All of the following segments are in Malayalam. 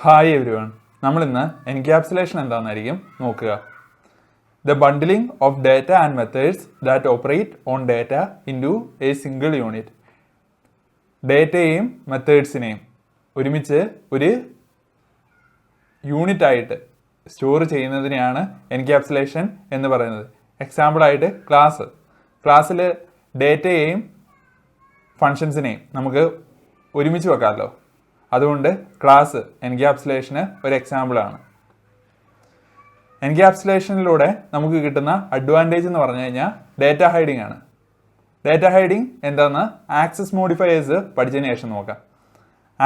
Hi everyone. നമ്മൾ ഇന്ന് encapsulation എന്താണെന്നായിരിക്കും നോക്കുക. The bundling of data and methods that operate on data into a single unit. ഡേറ്റയെയും മെത്തേഡ്സിനെയും ഒരുമിച്ച് ഒരു യൂണിറ്റ് ആയിട്ട് സ്റ്റോർ ചെയ്യുന്നതിനെയാണ് എൻക്യാപ്സുലേഷൻ എന്ന് പറയുന്നത്. എക്സാമ്പിൾ ആയിട്ട് ക്ലാസ്സിൽ ഡേറ്റയെയും ഫങ്ഷൻസിനെയും നമുക്ക് ഒരുമിച്ച് വെക്കാമല്ലോ. അതുകൊണ്ട് ക്ലാസ് എൻക്യാപ്സുലേഷന് ഒരു എക്സാമ്പിളാണ്. എൻക്യാപ്സുലേഷനിലൂടെ നമുക്ക് കിട്ടുന്ന അഡ്വാൻറ്റേജ് എന്ന് പറഞ്ഞു കഴിഞ്ഞാൽ ഡേറ്റ ഹൈഡിംഗ് ആണ്. ഡേറ്റ ഹൈഡിംഗ് എന്താണെന്ന് ആക്സസ് മോഡിഫയേഴ്സ് പഠിച്ചതിന് ശേഷം നോക്കാം.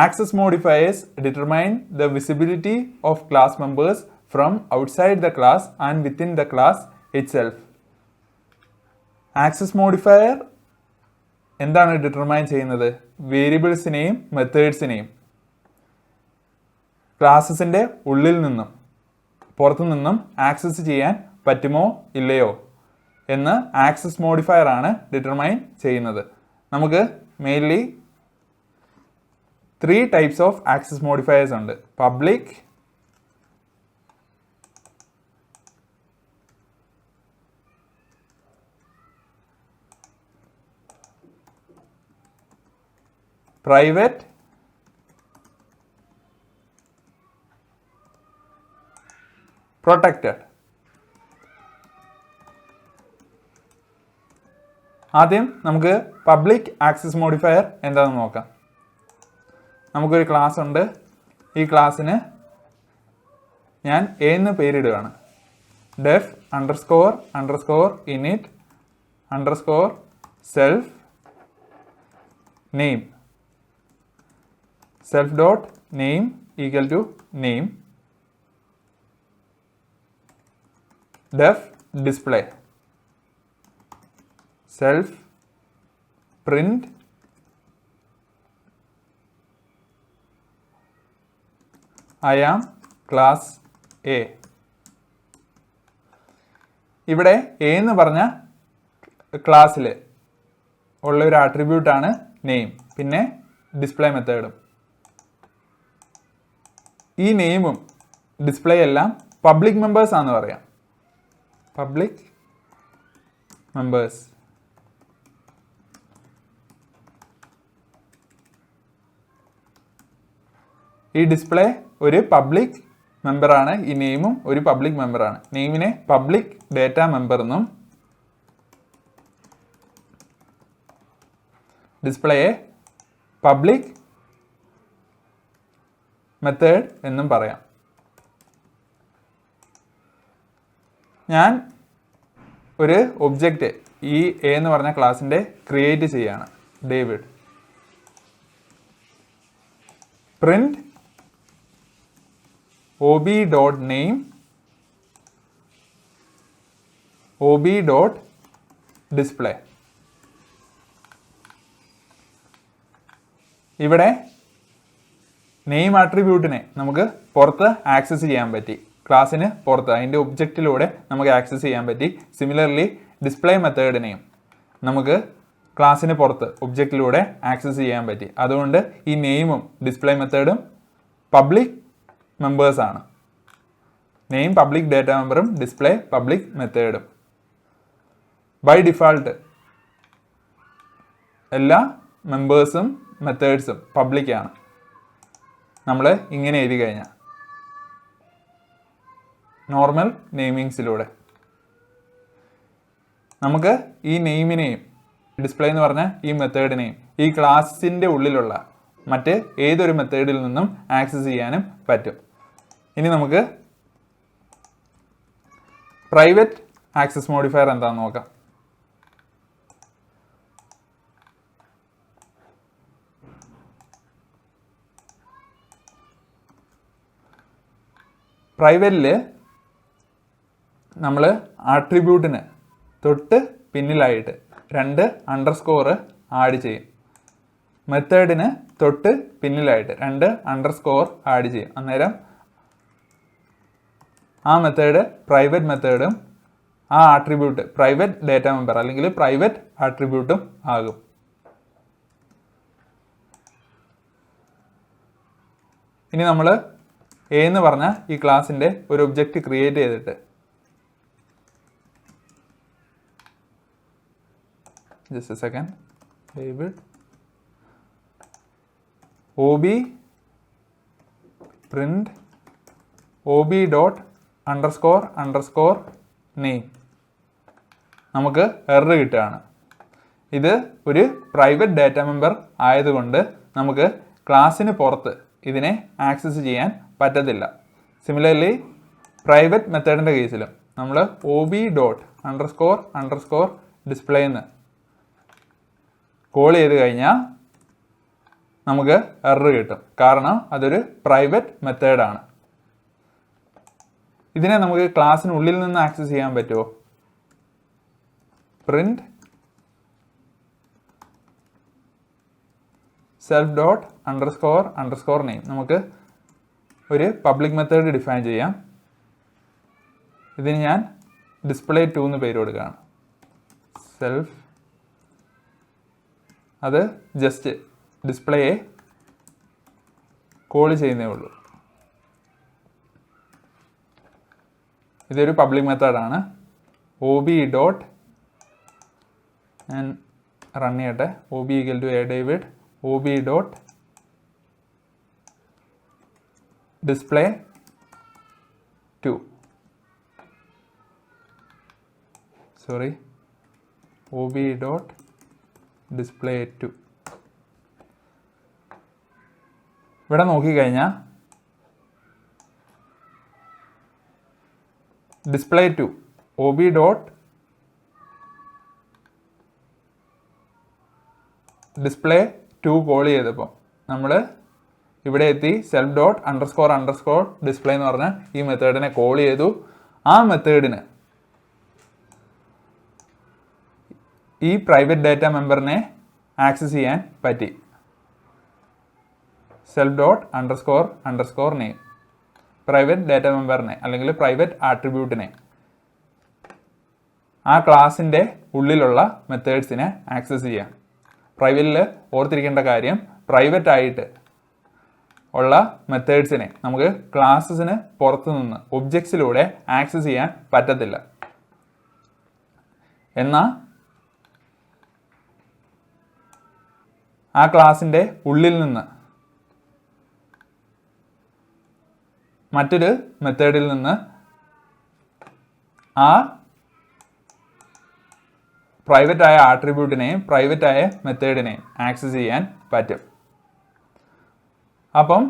Access modifiers determine the visibility of class members from outside the class and within the class itself. Access modifier എന്താണ് ഡിറ്റർമൈൻ ചെയ്യുന്നത്? വേരിയബിൾസിനെയും മെത്തേഡ്സിനെയും ക്ലാസസിൻ്റെ ഉള്ളിൽ നിന്നും പുറത്തു നിന്നും ആക്സസ് ചെയ്യാൻ പറ്റുമോ ഇല്ലയോ എന്ന് ആക്സസ് മോഡിഫയർ ആണ് ഡിറ്റർമൈൻ ചെയ്യുന്നത്. നമുക്ക് mainly 3 types of access modifiers ഉണ്ട്. Public, private, protected. ആദ്യം നമുക്ക് പബ്ലിക് ആക്സസ് മോഡിഫയർ എന്താണെന്ന് നോക്കാം. നമുക്കൊരു ക്ലാസ് ഉണ്ട്. ഈ ക്ലാസ്സിന് ഞാൻ എന്ന് പേരിടുകയാണ്. Def underscore underscore init underscore self name. Self dot name equal to name. def display self print I am class A. ഇവിടെ A എന്ന് പറഞ്ഞ ക്ലാസ്സിൽ ഉള്ള ഒരു ആട്രിബ്യൂട്ടാണ് നെയിം. പിന്നെ ഡിസ്പ്ലേ മെത്തേഡും. ഈ നെയിമും ഡിസ്പ്ലേ എല്ലാം പബ്ലിക് മെമ്പേഴ്സ് ആണെന്ന് പറയാം. Public members. ഈ ഡിസ്പ്ലേ ഒരു പബ്ലിക് മെമ്പറാണ്. ഈ നെയിമും ഒരു പബ്ലിക് മെമ്പറാണ്. നെയിമിനെ പബ്ലിക് ഡേറ്റ മെമ്പർ എന്നും ഡിസ്പ്ലേയെ പബ്ലിക് മെത്തേഡ് എന്നും പറയാം. ഞാൻ ഒരു ഒബ്ജക്റ്റ് ഈ എ എന്ന് പറഞ്ഞ ക്ലാസ്സിൻ്റെ ക്രിയേറ്റ് ചെയ്യാണ്. David. Print ob dot name ob dot display. ഇവിടെ നെയിം ആട്രിബ്യൂട്ടിനെ നമുക്ക് പുറത്ത് ആക്സസ് ചെയ്യാൻ പറ്റി. ക്ലാസ്സിന് പുറത്ത് അതിൻ്റെ ഒബ്ജക്റ്റിലൂടെ നമുക്ക് ആക്സസ് ചെയ്യാൻ പറ്റി. സിമിലർലി ഡിസ്പ്ലേ മെത്തേഡിനെയും നമുക്ക് ക്ലാസ്സിന് പുറത്ത് ഒബ്ജക്റ്റിലൂടെ ആക്സസ് ചെയ്യാൻ പറ്റി. അതുകൊണ്ട് ഈ നെയിമും ഡിസ്പ്ലേ മെത്തേഡും പബ്ലിക് മെമ്പേഴ്സാണ്. നെയിം പബ്ലിക് ഡേറ്റ മെമ്പറും ഡിസ്പ്ലേ പബ്ലിക് മെത്തേഡും. ബൈ ഡിഫാൾട്ട് എല്ലാ മെമ്പേഴ്സും മെത്തേഡ്സും പബ്ലിക്കാണ്. നമ്മൾ ഇങ്ങനെ എഴുതി കഴിഞ്ഞാൽ നോർമൽ നെയിമിങ്സിലൂടെ നമുക്ക് ഈ നെയിമിനെയും ഡിസ്പ്ലേ എന്ന് പറഞ്ഞ ഈ മെത്തേഡിനെയും ഈ ക്ലാസ്സിൻ്റെ ഉള്ളിലുള്ള മറ്റ് ഏതൊരു മെത്തേഡിൽ നിന്നും ആക്സസ് ചെയ്യാനും പറ്റും. ഇനി നമുക്ക് പ്രൈവറ്റ് ആക്സസ് മോഡിഫയർ എന്താണെന്ന് നോക്കാം. പ്രൈവറ്റിൽ നമ്മൾ ആട്രിബ്യൂട്ടിന് തൊട്ട് പിന്നിലായിട്ട് 2 അണ്ടർസ്കോർ ആഡ് ചെയ്യും. മെത്തേഡിന് തൊട്ട് പിന്നിലായിട്ട് 2 അണ്ടർസ്കോർ ആഡ് ചെയ്യും. അന്നേരം ആ മെത്തേഡ് പ്രൈവറ്റ് മെത്തേഡും ആ ആട്രിബ്യൂട്ട് പ്രൈവറ്റ് ഡേറ്റ മെമ്പർ അല്ലെങ്കിൽ പ്രൈവറ്റ് ആട്രിബ്യൂട്ടും ആകും. ഇനി നമ്മൾ എ എന്ന് പറഞ്ഞ ഈ ക്ലാസിൻ്റെ ഒരു ഒബ്ജക്റ്റ് ക്രിയേറ്റ് ചെയ്തിട്ട് just a second, label ob print ob dot underscore underscore name നമുക്ക് എറർ കിട്ടുകയാണ്. ഇത് ഒരു പ്രൈവറ്റ് ഡാറ്റ മെമ്പർ ആയതുകൊണ്ട് നമുക്ക് ക്ലാസ്സിന് പുറത്ത് ഇതിനെ ആക്സസ് ചെയ്യാൻ പറ്റത്തില്ല. സിമിലർലി പ്രൈവറ്റ് മെത്തേഡിൻ്റെ കേസിലും നമ്മൾ ob dot underscore underscore display എന്ന് കോൾ ചെയ്ത് കഴിഞ്ഞാൽ നമുക്ക് എറർ കിട്ടും. കാരണം അതൊരു പ്രൈവറ്റ് മെത്തേഡാണ്. ഇതിനെ നമുക്ക് ക്ലാസ്സിനുള്ളിൽ നിന്ന് ആക്സസ് ചെയ്യാൻ പറ്റുമോ? Print self dot underscore underscore name നമുക്ക് ഒരു പബ്ലിക് മെത്തേഡ് ഡിഫൈൻ ചെയ്യാം. ഇതിന് ഞാൻ ഡിസ്പ്ലേ 2 എന്ന് പേര് കൊടുക്കുകയാണ്. സെൽഫ് അത് ജസ്റ്റ് ഡിസ്പ്ലേയെ കോൾ ചെയ്യുന്നേ ഉള്ളൂ. ഇതൊരു പബ്ലിക് മെത്തേഡാണ്. ob ഡോട്ട് ഞാൻ റൺ ചെയ്യട്ടെ. ob equal to A David ob dot display 2 sorry ob dot display 2. ഇവിടെ നോക്കിക്കഴിഞ്ഞാൽ display 2 ob dot display 2 call ചെയ്തപ്പോൾ നമ്മൾ ഇവിടെ എത്തി self dot underscore underscore display എന്ന് പറഞ്ഞ ഈ മെത്തേഡിനെ കോൾ ചെയ്തു. ആ മെത്തേഡിന് ഈ പ്രൈവറ്റ് ഡാറ്റ മെമ്പറിനെ ആക്സസ് ചെയ്യാൻ പറ്റി. Self dot underscore underscore name private data മെമ്പറിനെ അല്ലെങ്കിൽ പ്രൈവറ്റ് ആട്രിബ്യൂട്ടിനെ ആ ക്ലാസിൻ്റെ ഉള്ളിലുള്ള മെത്തേഡ്സിനെ ആക്സസ് ചെയ്യാം. പ്രൈവറ്റിൽ ഓർത്തിരിക്കേണ്ട കാര്യം പ്രൈവറ്റ് ആയിട്ട് ഉള്ള മെത്തേഡ്സിനെ നമുക്ക് ക്ലാസ്സസിന് പുറത്തു നിന്ന് ഒബ്ജക്ട്സിലൂടെ ആക്സസ് ചെയ്യാൻ പറ്റത്തില്ല. എന്നാൽ ആ ക്ലാസിൻ്റെ ഉള്ളിൽ നിന്ന് മറ്റൊരു മെത്തേഡിൽ നിന്ന് ആ പ്രൈവറ്റ് ആയ ആട്രിബ്യൂട്ടിനെയും പ്രൈവറ്റ് ആയ മെത്തേഡിനെയും ആക്സസ് ചെയ്യാൻ പറ്റും. അപ്പം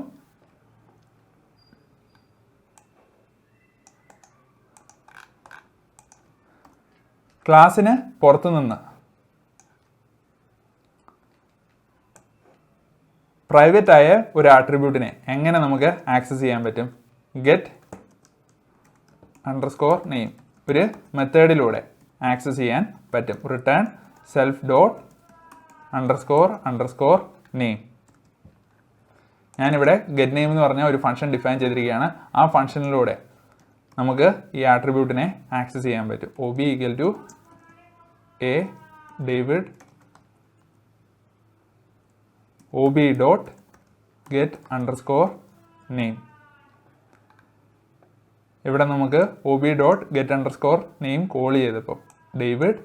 ക്ലാസ്സിന് പുറത്തുനിന്ന് പ്രൈവറ്റ് ആയ ഒരു ആട്രിബ്യൂട്ടിനെ എങ്ങനെ നമുക്ക് ആക്സസ് ചെയ്യാൻ പറ്റും? ഗെറ്റ് അണ്ടർസ്കോർ നെയിം ഒരു മെത്തേഡിലൂടെ ആക്സസ് ചെയ്യാൻ പറ്റും. Return self dot underscore underscore name. ഞാനിവിടെ ഗെറ്റ് നെയിം എന്ന് പറഞ്ഞ ഒരു ഫംഗ്ഷൻ ഡിഫൈൻ ചെയ്തിരിക്കുകയാണ്. ആ ഫംഗ്ഷനിലൂടെ നമുക്ക് ഈ ആട്രിബ്യൂട്ടിനെ ആക്സസ് ചെയ്യാൻ പറ്റും. ob equal to A David ob dot get underscore name. ഇവിടെ നമുക്ക് ob dot get underscore name call ചെയ്തപ്പോൾ ഡേവിഡ്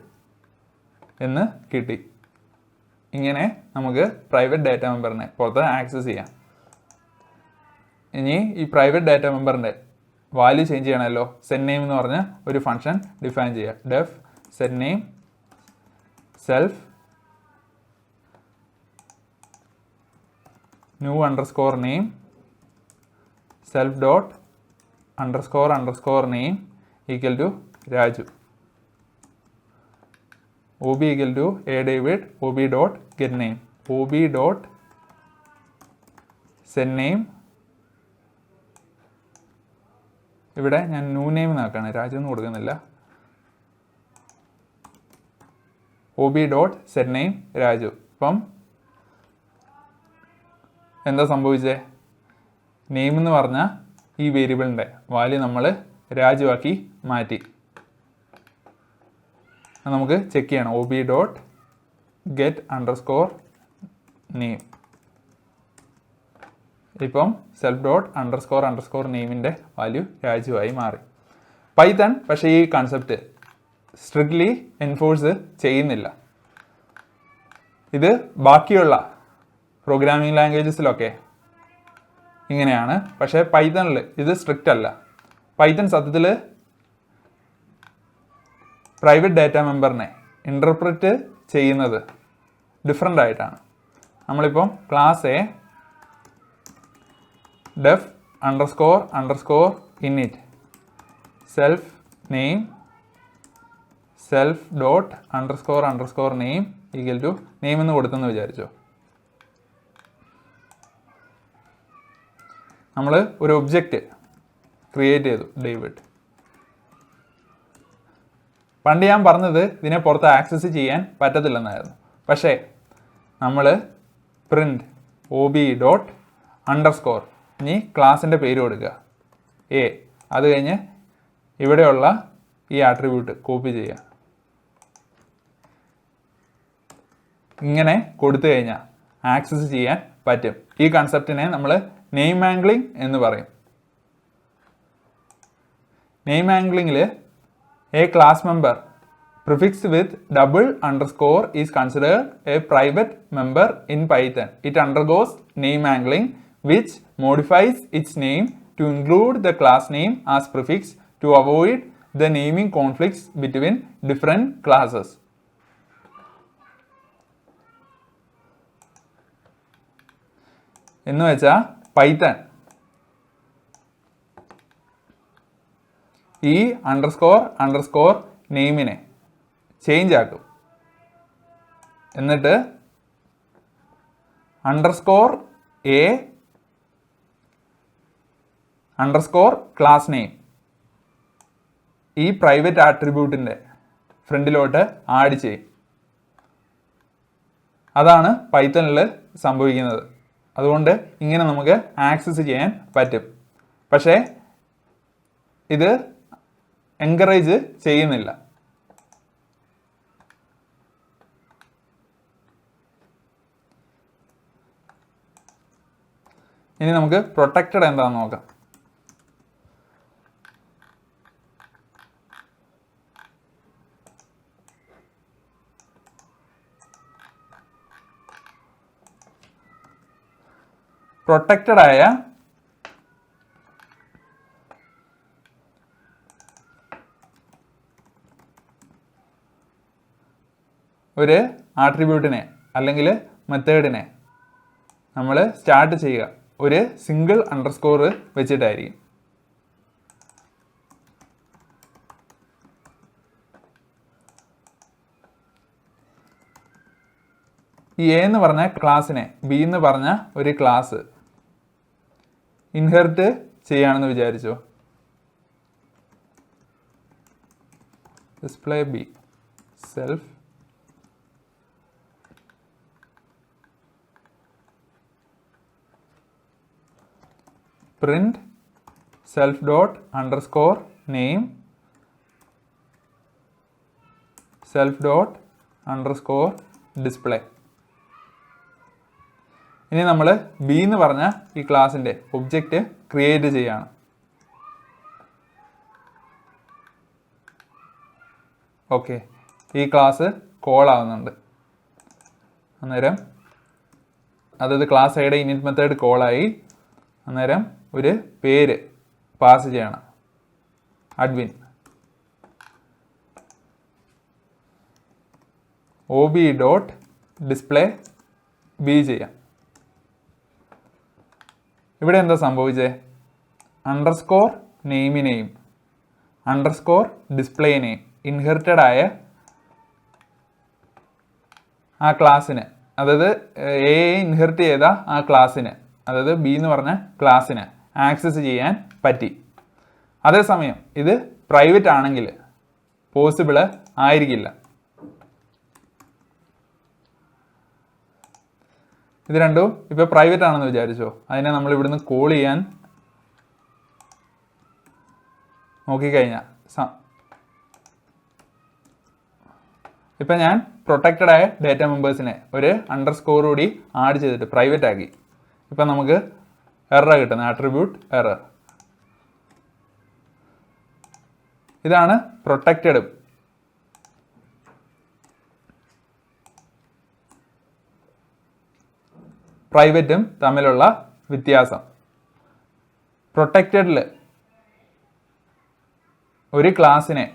എന്ന് കിട്ടി. ഇങ്ങനെ നമുക്ക് പ്രൈവറ്റ് ഡാറ്റ മെമ്പറിനെ പുറത്ത് ആക്സസ് ചെയ്യാം. ഇനി ഈ പ്രൈവറ്റ് ഡാറ്റ മെമ്പറിൻ്റെ വാല്യൂ ചേഞ്ച് ചെയ്യണമല്ലോ. സെറ്റ് നെയിം എന്ന് പറഞ്ഞ ഒരു ഫംഗ്ഷൻ ഡിഫൈൻ ചെയ്യുക. Def set name self new underscore name self dot underscore underscore name equal to Raju. ob equal to A David ob dot get name ob dot set name. ഇവിടെ ഞാൻ ന്യൂ നെയിം നോക്കുകയാണ്, രാജു എന്ന് കൊടുക്കുന്നില്ല. ob dot set name Raju. അപ്പം എന്താ സംഭവിച്ചേ? നെയിം എന്ന് പറഞ്ഞ ഈ വേരിയബിളിൻ്റെ വാല്യൂ നമ്മൾ രാജു ആക്കി മാറ്റി. നമുക്ക് ചെക്ക് ചെയ്യണം. ob dot get underscore name ഇപ്പം സെൽഫ് ഡോട്ട് അണ്ടർസ്കോർ അണ്ടർസ്കോർ നെയിമിൻ്റെ വാല്യൂ രാജുവായി മാറി. പൈത്തൺ പക്ഷേ ഈ കൺസെപ്റ്റ് സ്ട്രിക്ട്ലി എൻഫോഴ്സ് ചെയ്യുന്നില്ല. ഇത് ബാക്കിയുള്ള പ്രോഗ്രാമിംഗ് ലാംഗ്വേജസിലൊക്കെ ഇങ്ങനെയാണ്, പക്ഷേ പൈത്തണിൽ ഇത് സ്ട്രിക്റ്റ് അല്ല. പൈത്തൺ സത്യത്തിൽ പ്രൈവറ്റ് ഡാറ്റ മെമ്പറിനെ ഇൻ്റർപ്രറ്റ് ചെയ്യുന്നത് ഡിഫറെൻ്റ് ആയിട്ടാണ്. നമ്മളിപ്പം class A def underscore underscore init self name self dot underscore underscore name equal to name എന്ന് കൊടുത്തെന്ന് വിചാരിച്ചോ. നമ്മൾ ഒരു ഒബ്ജക്റ്റ് ക്രിയേറ്റ് ചെയ്തു ഡേവിഡ്. പണ്ട് ഞാൻ പറഞ്ഞത് ഇതിനെ പുറത്ത് ആക്സസ് ചെയ്യാൻ പറ്റത്തില്ലെന്നായിരുന്നു. പക്ഷേ നമ്മൾ പ്രിൻറ്റ് OB ഡോട്ട് അണ്ടർസ്കോർ ഇനി ക്ലാസിൻ്റെ പേര് കൊടുക്കുക എ, അത് കഴിഞ്ഞ് ഇവിടെയുള്ള ഈ ആട്രിബ്യൂട്ട് കോപ്പി ചെയ്യുക. ഇങ്ങനെ കൊടുത്തു കഴിഞ്ഞാൽ ആക്സസ് ചെയ്യാൻ പറ്റും. ഈ കൺസെപ്റ്റിനെ നമ്മൾ നെയിം ആംഗ്ലിംഗ് എന്ന് പറയും. നെയിം ആംഗ്ലിംഗിൽ a class member prefixed with double underscore is considered a private member in Python. It undergoes name angling, which modifies its name to include the class name as prefix to avoid the naming conflicts between different classes. എന്ന് വെച്ചാൽ പൈത്തൺ ഈ അണ്ടർസ്കോർ അണ്ടർസ്കോർ നെയിമിനെ ചേഞ്ച് ആക്കും. എന്നിട്ട് underscore A underscore class name ഈ പ്രൈവറ്റ് ആട്രിബ്യൂട്ടിൻ്റെ ഫ്രണ്ടിലോട്ട് ആഡ് ചെയ്യും. അതാണ് പൈത്തണിൽ സംഭവിക്കുന്നത്. അതുകൊണ്ട് ഇങ്ങനെ നമുക്ക് ആക്സസ് ചെയ്യാൻ പറ്റും. പക്ഷേ ഇത് എൻകറേജ് ചെയ്യുന്നില്ല. ഇനി നമുക്ക് പ്രൊട്ടക്റ്റഡ് എന്താണെന്ന് നോക്കാം. പ്രൊട്ടക്റ്റഡ് ആയ ഒരു ആട്രിബ്യൂട്ടിനെ അല്ലെങ്കിൽ മെത്തേഡിനെ നമ്മൾ സ്റ്റാർട്ട് ചെയ്യുക ഒരു സിംഗിൾ അണ്ടർസ്കോർ വെച്ചിട്ടായിരിക്കും. ഈ എ എന്ന് പറഞ്ഞ ക്ലാസ്സിനെ ബി എന്ന് പറഞ്ഞ ഒരു ക്ലാസ് ഇൻഹെറിറ്റ് ചെയ്യുകയാണെന്ന് വിചാരിച്ചോ. Display be self print self dot underscore name self dot underscore display. ഇനി നമ്മൾ ബി എന്ന് പറഞ്ഞ ഈ ക്ലാസിൻ്റെ ഒബ്ജക്റ്റ് ക്രിയേറ്റ് ചെയ്യാണ്. ഓക്കെ, ഈ ക്ലാസ് കോൾ ആവുന്നുണ്ട്. അന്നേരം അതായത് ക്ലാസ് ഐയുടെ ഇനിറ്റ് മെത്തേഡ് കോളായി. അന്നേരം ഒരു പേര് പാസ് ചെയ്യണം, admin. OB dot display B ചെയ്യാം. ഇവിടെ എന്താ സംഭവിച്ചേ? അണ്ടർസ്കോർ നെയിമിനെയും അണ്ടർസ്കോർ ഡിസ്പ്ലേനെയും ഇൻഹെറിറ്റഡ് ആയ ആ ക്ലാസ്സിന്, അതായത് എ ഇൻഹെറിറ്റ് ചെയ്ത ആ ക്ലാസ്സിന്, അതായത് ബി എന്ന് പറഞ്ഞ ക്ലാസ്സിന് ആക്സസ് ചെയ്യാൻ പറ്റി. അതേസമയം ഇത് പ്രൈവറ്റ് ആണെങ്കിൽ പോസിബിൾ ആയിരിക്കില്ല. ഇത് രണ്ടും ഇപ്പോൾ പ്രൈവറ്റ് ആണെന്ന് വിചാരിച്ചോ. അതിനെ നമ്മൾ ഇവിടുന്ന് കോൾ ചെയ്യാൻ നോക്കിക്കഴിഞ്ഞാൽ ഇപ്പം ഞാൻ പ്രൊട്ടക്റ്റഡ് ആയ ഡാറ്റ മെമ്പേഴ്സിനെ ഒരു അണ്ടർസ്കോർ കൂടി ആഡ് ചെയ്തിട്ട് പ്രൈവറ്റ് ആക്കി. ഇപ്പം നമുക്ക് എറർ കിട്ടുന്നത്, ആട്രിബ്യൂട്ട് എറർ. ഇതാണ് പ്രൊട്ടക്റ്റഡ് പ്രൈവറ്റും തമ്മിലുള്ള വ്യത്യാസം. പ്രൊട്ടക്റ്റഡിൽ ഒരു ക്ലാസ്സിനെ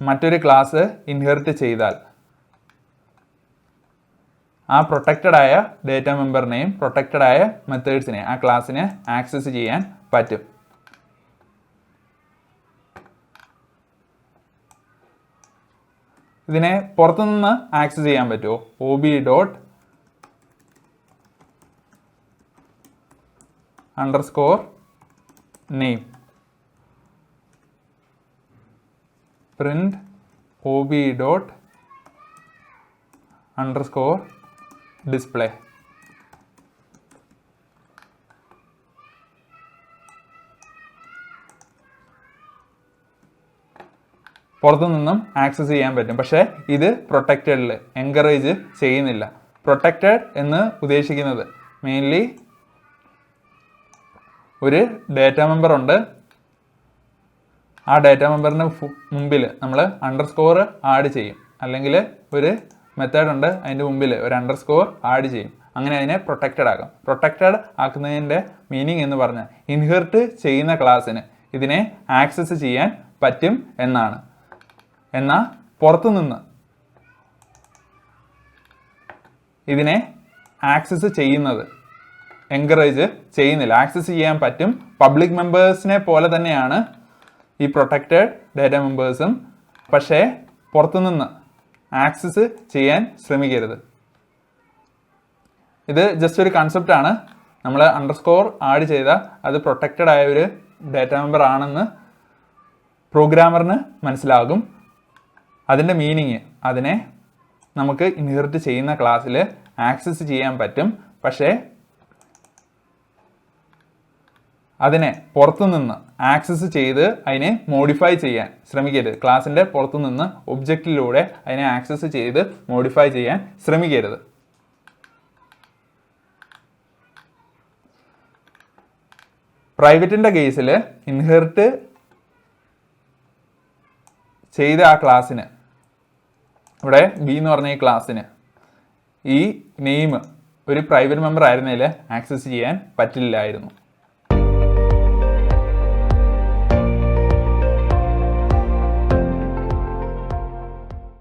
മറ്റൊരു ക്ലാസ് ഇൻഹെറിറ്റ് ചെയ്താൽ ആ പ്രൊട്ടക്റ്റഡ് ആയ ഡേറ്റ മെമ്പറിനെയും പ്രൊട്ടക്റ്റഡ് ആയ മെത്തേഡ്സിനെ ആ ക്ലാസ്സിനെ ആക്സസ് ചെയ്യാൻ പറ്റും. ഇതിനെ പുറത്തുനിന്ന് ആക്സസ് ചെയ്യാൻ പറ്റുമോ? ob._name print ob._display. പുറത്തുനിന്നും ആക്സസ് ചെയ്യാൻ പറ്റും. പക്ഷേ ഇത് പ്രൊട്ടക്റ്റഡിൽ എൻകറേജ് ചെയ്യുന്നില്ല. പ്രൊട്ടക്റ്റഡ് എന്ന് ഉദ്ദേശിക്കുന്നത് മെയിൻലി ഒരു ഡേറ്റ മെമ്പർ ഉണ്ട്, ആ ഡേറ്റ മെമ്പറിന് മുമ്പിൽ നമ്മൾ അണ്ടർസ്കോർ ആഡ് ചെയ്യും, അല്ലെങ്കിൽ ഒരു മെത്തേഡ് ഉണ്ട് അതിൻ്റെ മുമ്പിൽ ഒരു അണ്ടർസ്കോർ ആഡ് ചെയ്യും. അങ്ങനെ അതിനെ പ്രൊട്ടക്റ്റഡ് ആക്കാം. പ്രൊട്ടക്റ്റഡ് ആക്കുന്നതിൻ്റെ മീനിങ് എന്ന് പറഞ്ഞാൽ ഇൻഹെറിറ്റ് ചെയ്യുന്ന ക്ലാസ്സിന് ഇതിനെ ആക്സസ് ചെയ്യാൻ പറ്റും എന്നാണ്. എന്നാൽ പുറത്തുനിന്ന് ഇതിനെ ആക്സസ് ചെയ്യുന്നത് എൻകറേജ് ചെയ്യുന്നില്ല. ആക്സസ് ചെയ്യാൻ പറ്റും. പബ്ലിക് മെമ്പേഴ്സിനെ പോലെ തന്നെയാണ് ഈ പ്രൊട്ടക്റ്റഡ് ഡേറ്റ മെമ്പേഴ്സും. പക്ഷേ പുറത്തുനിന്ന് ആക്സസ് ചെയ്യാൻ ശ്രമിക്കരുത്. ഇത് ജസ്റ്റ് ഒരു കൺസെപ്റ്റാണ്. നമ്മൾ അണ്ടർസ്കോർ ആഡ് ചെയ്താൽ അത് പ്രൊട്ടക്റ്റഡ് ആയ ഒരു ഡേറ്റ മെമ്പർ ആണെന്ന് പ്രോഗ്രാമറിന് മനസ്സിലാകും. അതിൻ്റെ മീനിങ് അതിനെ നമുക്ക് ഇൻഹെറിറ്റ് ചെയ്യുന്ന ക്ലാസ്സിൽ ആക്സസ് ചെയ്യാൻ പറ്റും. പക്ഷേ അതിനെ പുറത്തുനിന്ന് ആക്സസ് ചെയ്ത് അതിനെ മോഡിഫൈ ചെയ്യാൻ ശ്രമിക്കരുത്. ക്ലാസ്സിൻ്റെ പുറത്തുനിന്ന് ഒബ്ജക്റ്റിലൂടെ അതിനെ ആക്സസ് ചെയ്ത് മോഡിഫൈ ചെയ്യാൻ ശ്രമിക്കരുത്. പ്രൈവറ്റിൻ്റെ കേസിൽ ഇൻഹെറിറ്റ് ചെയ്ത ആ ക്ലാസ്സിന്, ഇവിടെ ബി എന്ന് പറഞ്ഞ ഈ ക്ലാസ്സിന് ഈ നെയിം ഒരു പ്രൈവറ്റ് മെമ്പർ ആയിരുന്നതിൽ ആക്സസ് ചെയ്യാൻ പറ്റില്ലായിരുന്നു.